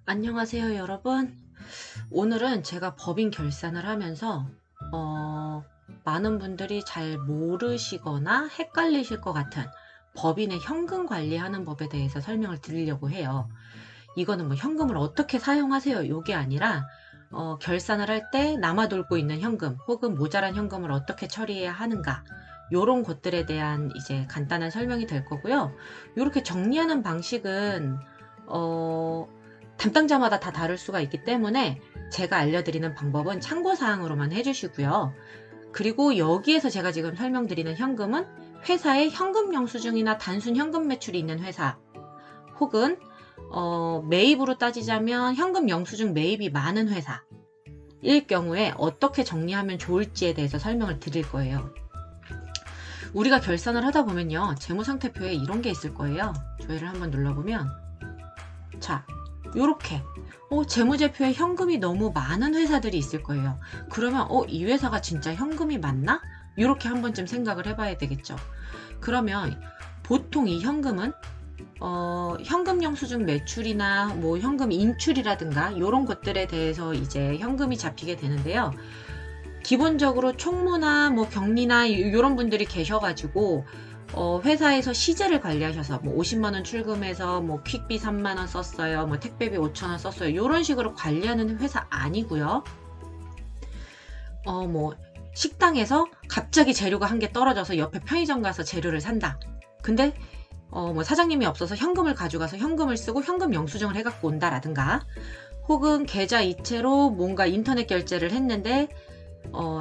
안녕하세요, 여러분. 오늘은 제가 법인 결산을 하면서 많은 분들이 잘 모르시거나 헷갈리실 것 같은 법인의 현금 관리하는 법에 대해서 설명을 드리려고 해요. 이거는 뭐 현금을 어떻게 사용하세요? 요게 아니라 결산을 할 때 남아돌고 있는 현금 혹은 모자란 현금을 어떻게 처리해야 하는가, 요런 것들에 대한 이제 간단한 설명이 될 거고요. 요렇게 정리하는 방식은 어, 담당자마다 다 다를 수가 있기 때문에 제가 알려드리는 방법은 참고사항으로만 해주시고요. 그리고 여기에서 제가 지금 설명드리는 현금은 회사의 현금 영수증이나 단순 현금 매출이 있는 회사, 혹은 매입으로 따지자면 현금 영수증 매입이 많은 회사일 경우에 어떻게 정리하면 좋을지에 대해서 설명을 드릴 거예요. 우리가 결산을 하다 보면요, 재무상태표에 이런 게 있을 거예요. 조회를 한번 눌러보면, 자, 요렇게 재무제표에 현금이 너무 많은 회사들이 있을 거예요. 그러면 이 회사가 진짜 현금이 많나? 요렇게 한 번쯤 생각을 해봐야 되겠죠. 그러면 보통 이 현금은 현금 영수증 매출이나 뭐 현금 인출이라든가 요런 것들에 대해서 이제 현금이 잡히게 되는데요. 기본적으로 총무나 뭐 경리나 요런 분들이 계셔가지고 회사에서 시제를 관리하셔서 뭐 50만원 출금해서 뭐 퀵비 3만원 썼어요, 뭐 택배비 5천원 썼어요, 요런 식으로 관리하는 회사 아니고요. 뭐 식당에서 갑자기 재료가 한 개 떨어져서 옆에 편의점 가서 재료를 산다. 근데 뭐 사장님이 없어서 현금을 가져가서 현금을 쓰고 현금 영수증을 해갖고 온다라든가, 혹은 계좌 이체로 뭔가 인터넷 결제를 했는데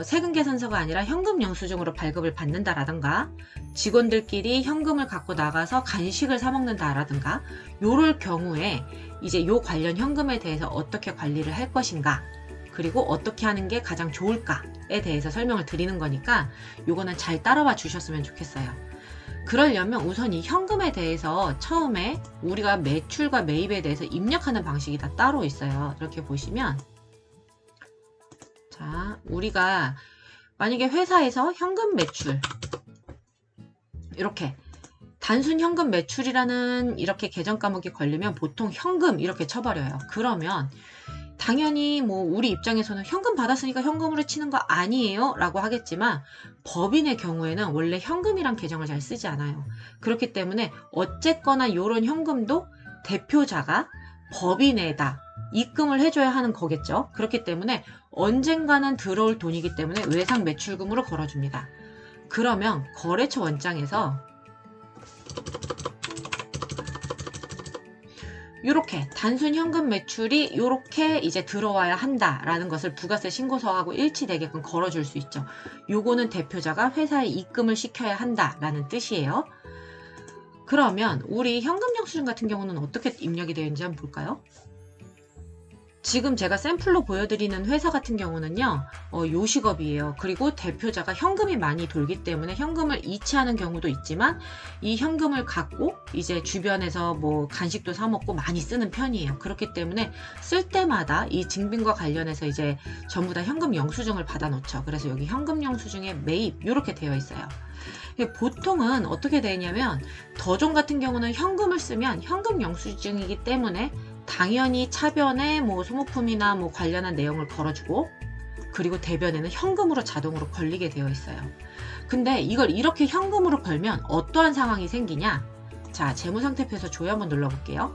세금 계산서가 아니라 현금 영수증으로 발급을 받는다라든가, 직원들끼리 현금을 갖고 나가서 간식을 사 먹는다라든가, 요럴 경우에 이제 요 관련 현금에 대해서 어떻게 관리를 할 것인가, 그리고 어떻게 하는 게 가장 좋을까에 대해서 설명을 드리는 거니까 요거는 잘 따라와 주셨으면 좋겠어요. 그러려면 우선 이 현금에 대해서 처음에 우리가 매출과 매입에 대해서 입력하는 방식이 다 따로 있어요. 이렇게 보시면, 자, 우리가 만약에 회사에서 현금 매출, 이렇게 단순 현금 매출이라는 이렇게 계정 과목이 걸리면 보통 현금 이렇게 쳐버려요. 그러면 당연히 뭐 우리 입장에서는 현금 받았으니까 현금으로 치는 거 아니에요? 라고 하겠지만, 법인의 경우에는 원래 현금이란 계정을 잘 쓰지 않아요. 그렇기 때문에 어쨌거나 이런 현금도 대표자가 법인에다 입금을 해줘야 하는 거겠죠. 그렇기 때문에 언젠가는 들어올 돈이기 때문에 외상 매출금으로 걸어줍니다. 그러면 거래처 원장에서 요렇게 단순 현금 매출이 요렇게 이제 들어와야 한다라는 것을 부가세 신고서하고 일치되게끔 걸어줄 수 있죠. 요거는 대표자가 회사에 입금을 시켜야 한다라는 뜻이에요. 그러면 우리 현금 영수증 같은 경우는 어떻게 입력이 되어 있는지 한번 볼까요? 지금 제가 샘플로 보여드리는 회사 같은 경우는요, 요식업이에요. 그리고 대표자가 현금이 많이 돌기 때문에 현금을 이체하는 경우도 있지만, 이 현금을 갖고 이제 주변에서 뭐 간식도 사 먹고 많이 쓰는 편이에요. 그렇기 때문에 쓸 때마다 이 증빙과 관련해서 이제 전부 다 현금 영수증을 받아 놓죠. 그래서 여기 현금 영수증에 매입 이렇게 되어 있어요. 보통은 어떻게 되냐면, 더종 같은 경우는 현금을 쓰면 현금 영수증이기 때문에 당연히 차변에 뭐 소모품이나 뭐 관련한 내용을 걸어주고, 그리고 대변에는 현금으로 자동으로 걸리게 되어 있어요. 근데 이걸 이렇게 현금으로 걸면 어떠한 상황이 생기냐? 자, 재무상태표에서 조회 한번 눌러볼게요.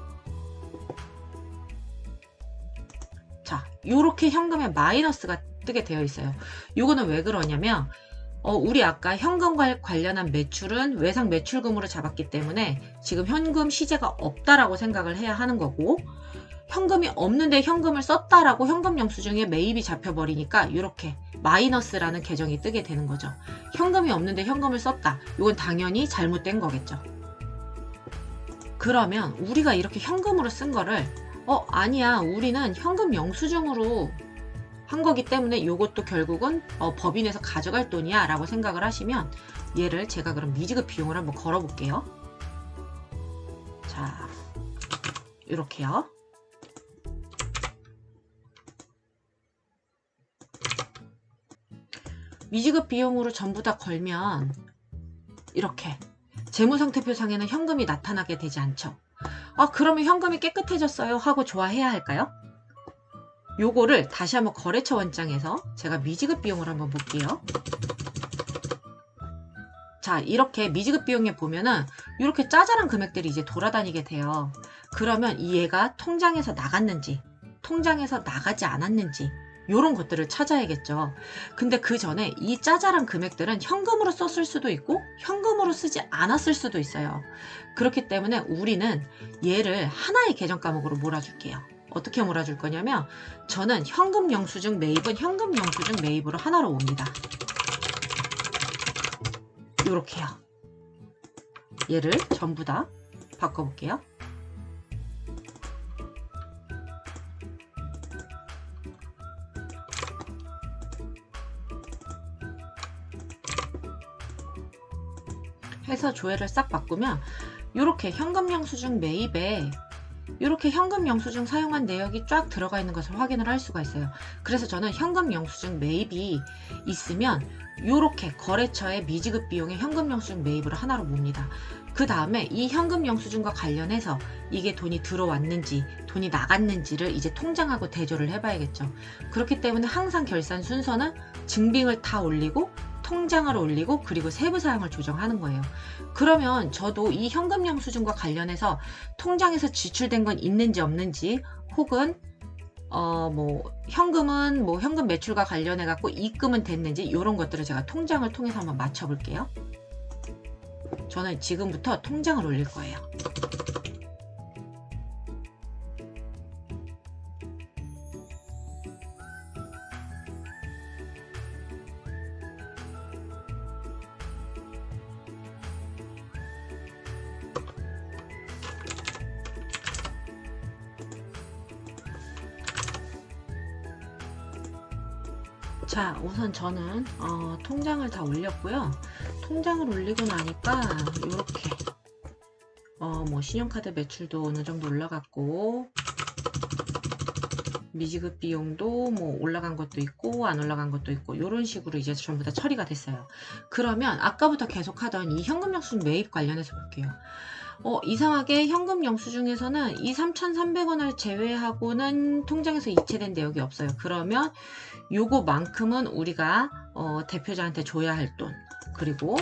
자, 요렇게 현금에 마이너스가 뜨게 되어 있어요. 요거는 왜 그러냐면, 우리 아까 현금과 관련한 매출은 외상 매출금으로 잡았기 때문에 지금 현금 시제가 없다라고 생각을 해야 하는 거고, 현금이 없는데 현금을 썼다라고 현금 영수증에 매입이 잡혀버리니까 이렇게 마이너스라는 계정이 뜨게 되는 거죠. 현금이 없는데 현금을 썼다. 이건 당연히 잘못된 거겠죠. 그러면 우리가 이렇게 현금으로 쓴 거를 아니야, 우리는 현금 영수증으로 한 거기 때문에 이것도 결국은 법인에서 가져갈 돈이야 라고 생각을 하시면, 얘를 제가 그럼 미지급 비용을 한번 걸어 볼게요. 자, 이렇게요. 미지급 비용으로 전부 다 걸면 이렇게 재무상태표상에는 현금이 나타나게 되지 않죠. 그러면 현금이 깨끗해졌어요 하고 좋아해야 할까요? 요거를 다시 한번 거래처 원장에서 제가 미지급 비용을 한번 볼게요. 자, 이렇게 미지급 비용에 보면은 이렇게 짜잘한 금액들이 이제 돌아다니게 돼요. 그러면 이 얘가 통장에서 나갔는지, 통장에서 나가지 않았는지 요런 것들을 찾아야겠죠. 근데 그 전에 이 짜잘한 금액들은 현금으로 썼을 수도 있고 현금으로 쓰지 않았을 수도 있어요. 그렇기 때문에 우리는 얘를 하나의 계정 과목으로 몰아줄게요. 어떻게 몰아줄 거냐면 저는 현금 영수증 매입은 현금 영수증 매입으로 하나로 옵니다. 요렇게요. 얘를 전부 다 바꿔볼게요. 해서 조회를 싹 바꾸면 이렇게 현금 영수증 매입에 이렇게 현금 영수증 사용한 내역이 쫙 들어가 있는 것을 확인을 할 수가 있어요. 그래서 저는 현금 영수증 매입이 있으면 이렇게 거래처의 미지급 비용의 현금 영수증 매입을 하나로 봅니다. 그 다음에 이 현금 영수증과 관련해서 이게 돈이 들어왔는지 돈이 나갔는지를 이제 통장하고 대조를 해봐야겠죠. 그렇기 때문에 항상 결산 순서는 증빙을 다 올리고 통장을 올리고 그리고 세부 사항을 조정하는 거예요. 그러면 저도 이 현금 영수증과 관련해서 통장에서 지출된 건 있는지 없는지 혹은 현금은 현금 매출과 관련해 갖고 입금은 됐는지 이런 것들을 제가 통장을 통해서 한번 맞춰 볼게요. 저는 지금부터 통장을 올릴 거예요. 자, 우선 저는 통장을 다 올렸고요. 통장을 올리고 나니까 이렇게 신용카드 매출도 어느 정도 올라갔고 미지급 비용도 올라간 것도 있고 안 올라간 것도 있고 이런 식으로 이제 전부 다 처리가 됐어요. 그러면 아까부터 계속 하던 이 현금 영수증 매입 관련해서 볼게요. 이상하게 현금 영수증에서는 이 3,300원을 제외하고는 통장에서 이체된 내역이 없어요. 그러면 요거만큼은 우리가 대표자한테 줘야 할 돈, 그리고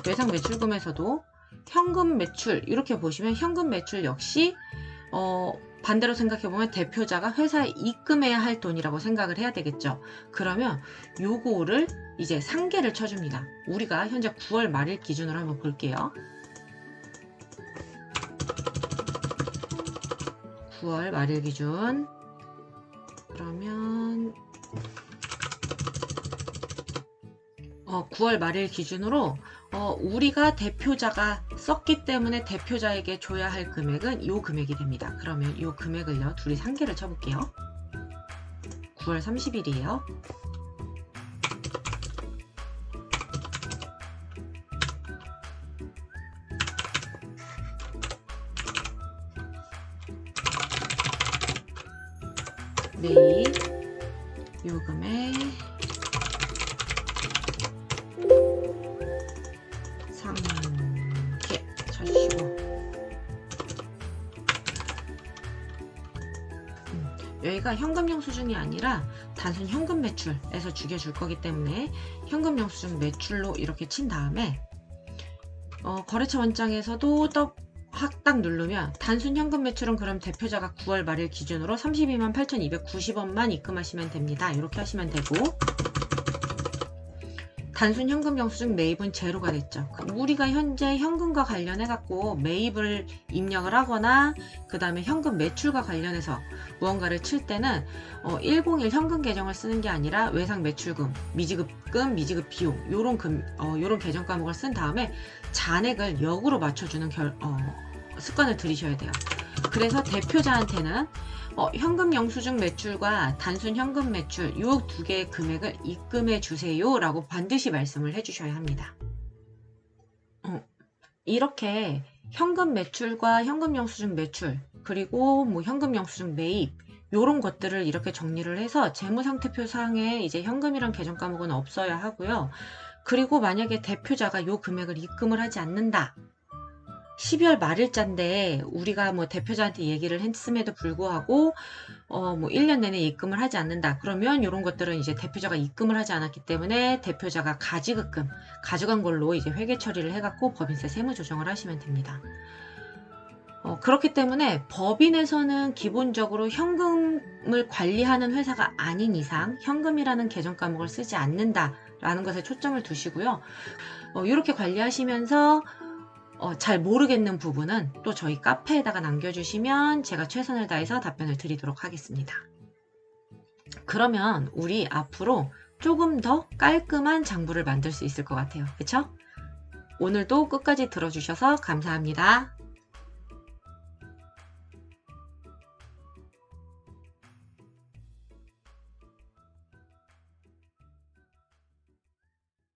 외상 매출금에서도 현금 매출 이렇게 보시면 현금 매출 역시 반대로 생각해보면 대표자가 회사에 입금해야 할 돈이라고 생각을 해야 되겠죠. 그러면 요거를 이제 상계를 쳐줍니다. 우리가 현재 9월 말일 기준으로 한번 볼게요. 9월 말일 기준. 그러면 9월 말일 기준으로 우리가 대표자가 썼기 때문에 대표자에게 줘야 할 금액은 이 금액이 됩니다. 그러면 이 금액을요 둘이 상계를 쳐볼게요. 9월 30일이에요. 매입 요금에 상계 쳐주시고 여기가 현금 영수증이 아니라 단순 현금 매출에서 죽여줄 거기 때문에 현금 영수증 매출로 이렇게 친 다음에 거래처 원장에서도 딱 누르면 단순 현금 매출은 그럼 대표자가 9월 말일 기준으로 32만 8,290원만 입금하시면 됩니다. 이렇게 하시면 되고 단순 현금 영수증 매입은 제로가 됐죠. 우리가 현재 현금과 관련해 갖고 매입을 입력을 하거나 그 다음에 현금 매출과 관련해서 무언가를 칠 때는 101 현금 계정을 쓰는 게 아니라 외상 매출금, 미지급금, 미지급 비용 요런 계정 과목을 쓴 다음에 잔액을 역으로 맞춰주는 습관을 들이셔야 돼요. 그래서 대표자한테는 현금 영수증 매출과 단순 현금 매출 이 두 개의 금액을 입금해 주세요 라고 반드시 말씀을 해 주셔야 합니다. 이렇게 현금 매출과 현금 영수증 매출 그리고 현금 영수증 매입 요런 것들을 이렇게 정리를 해서 재무상태표상에 이제 현금이란 계정 과목은 없어야 하고요. 그리고 만약에 대표자가 요 금액을 입금을 하지 않는다 12월 말일자인데 우리가 뭐 대표자한테 얘기를 했음에도 불구하고 뭐 1년 내내 입금을 하지 않는다. 그러면 요런 것들은 이제 대표자가 입금을 하지 않았기 때문에 대표자가 가지급금 가져간 걸로 이제 회계 처리를 해 갖고 법인세 세무 조정을 하시면 됩니다. 그렇기 때문에 법인에서는 기본적으로 현금을 관리하는 회사가 아닌 이상 현금이라는 계정 과목을 쓰지 않는다라는 것에 초점을 두시고요. 이렇게 관리하시면서 잘 모르겠는 부분은 또 저희 카페에다가 남겨주시면 제가 최선을 다해서 답변을 드리도록 하겠습니다. 그러면 우리 앞으로 조금 더 깔끔한 장부를 만들 수 있을 것 같아요. 그쵸? 오늘도 끝까지 들어주셔서 감사합니다.